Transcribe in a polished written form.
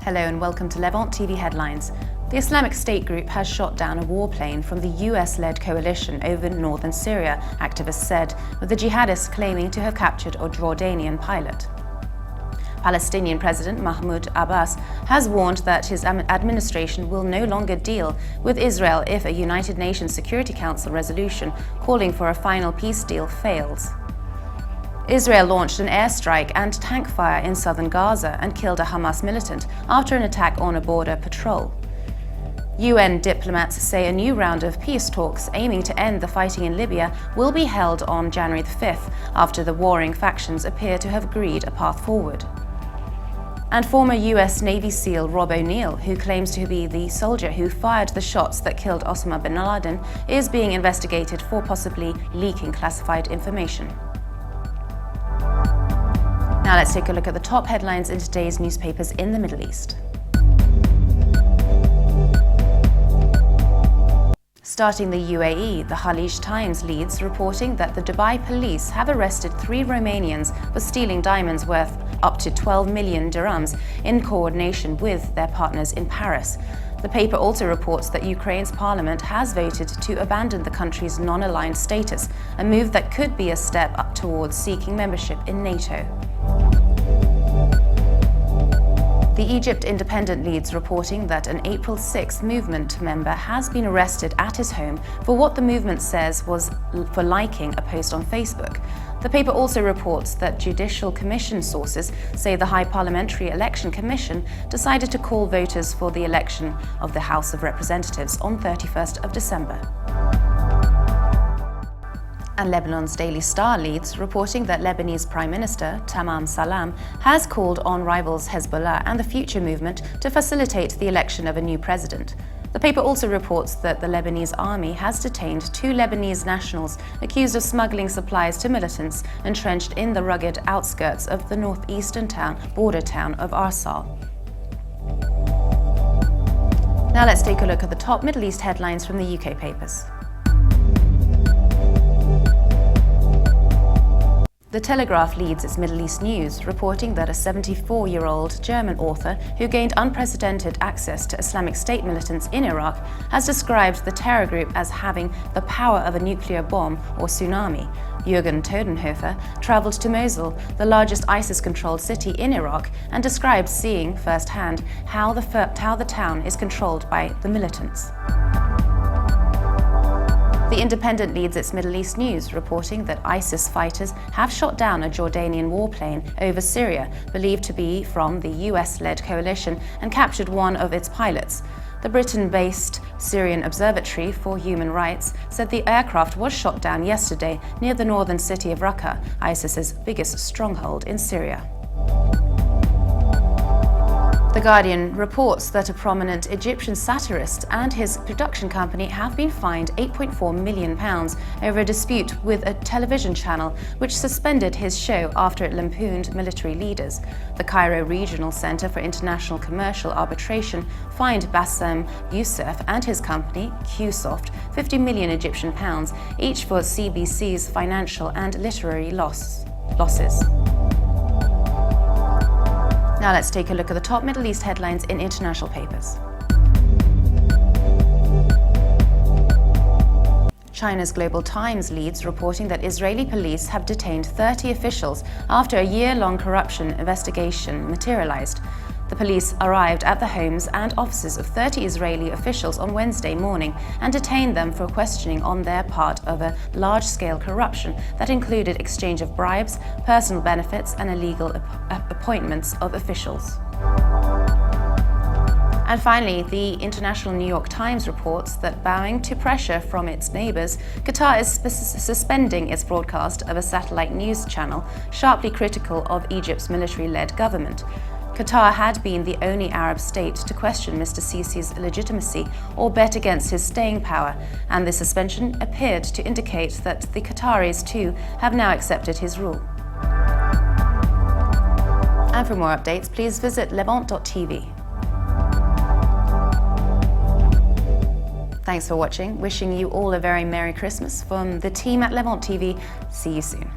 Hello and welcome to Levant TV Headlines. The Islamic State group has shot down a warplane from the US-led coalition over northern Syria, activists said, with the jihadists claiming to have captured a Jordanian pilot. Palestinian President Mahmoud Abbas has warned that his administration will no longer deal with Israel if a United Nations Security Council resolution calling for a final peace deal fails. Israel launched an airstrike and tank fire in southern Gaza and killed a Hamas militant after an attack on a border patrol. UN diplomats say a new round of peace talks aiming to end the fighting in Libya will be held on January 5th after the warring factions appear to have agreed a path forward. And former US Navy SEAL Rob O'Neill, who claims to be the soldier who fired the shots that killed Osama bin Laden, is being investigated for possibly leaking classified information. Now let's take a look at the top headlines in today's newspapers in the Middle East. Starting the UAE, the Khalij Times leads reporting that the Dubai police have arrested 3 Romanians for stealing diamonds worth up to 12 million dirhams in coordination with their partners in Paris. The paper also reports that Ukraine's parliament has voted to abandon the country's non-aligned status, a move that could be a step up towards seeking membership in NATO. The Egypt Independent leads reporting that an April 6 movement member has been arrested at his home for what the movement says was for liking a post on Facebook. The paper also reports that Judicial Commission sources say the High Parliamentary Election Commission decided to call voters for the election of the House of Representatives on 31st of December. And Lebanon's Daily Star leads, reporting that Lebanese Prime Minister Tamam Salam has called on rivals Hezbollah and the Future Movement to facilitate the election of a new president. The paper also reports that the Lebanese army has detained 2 Lebanese nationals accused of smuggling supplies to militants entrenched in the rugged outskirts of the northeastern border town of Arsal. Now let's take a look at the top Middle East headlines from the UK papers. The Telegraph leads its Middle East news, reporting that a 74-year-old German author who gained unprecedented access to Islamic State militants in Iraq has described the terror group as having the power of a nuclear bomb or tsunami. Jürgen Todenhofer travelled to Mosul, the largest ISIS-controlled city in Iraq, and described seeing firsthand how the town is controlled by the militants. The Independent leads its Middle East news, reporting that ISIS fighters have shot down a Jordanian warplane over Syria, believed to be from the US-led coalition, and captured one of its pilots. The Britain-based Syrian Observatory for Human Rights said the aircraft was shot down yesterday near the northern city of Raqqa, ISIS's biggest stronghold in Syria. The Guardian reports that a prominent Egyptian satirist and his production company have been fined £8.4 million over a dispute with a television channel which suspended his show after it lampooned military leaders. The Cairo Regional Center for International Commercial Arbitration fined Bassem Youssef and his company, QSoft, 50 million Egyptian pounds, each for CBC's financial and literary losses. Now let's take a look at the top Middle East headlines in international papers. China's Global Times leads, reporting that Israeli police have detained 30 officials after a year-long corruption investigation materialized. The police arrived at the homes and offices of 30 Israeli officials on Wednesday morning and detained them for questioning on their part of a large-scale corruption that included exchange of bribes, personal benefits, and illegal appointments of officials. And finally, the International New York Times reports that, bowing to pressure from its neighbors, Qatar is suspending its broadcast of a satellite news channel sharply critical of Egypt's military-led government. Qatar had been the only Arab state to question Mr. Sisi's legitimacy or bet against his staying power, and the suspension appeared to indicate that the Qataris too have now accepted his rule. And for more updates, please visit levant.tv. Thanks for watching. Wishing you all a very Merry Christmas from the team at Levant TV. See you soon.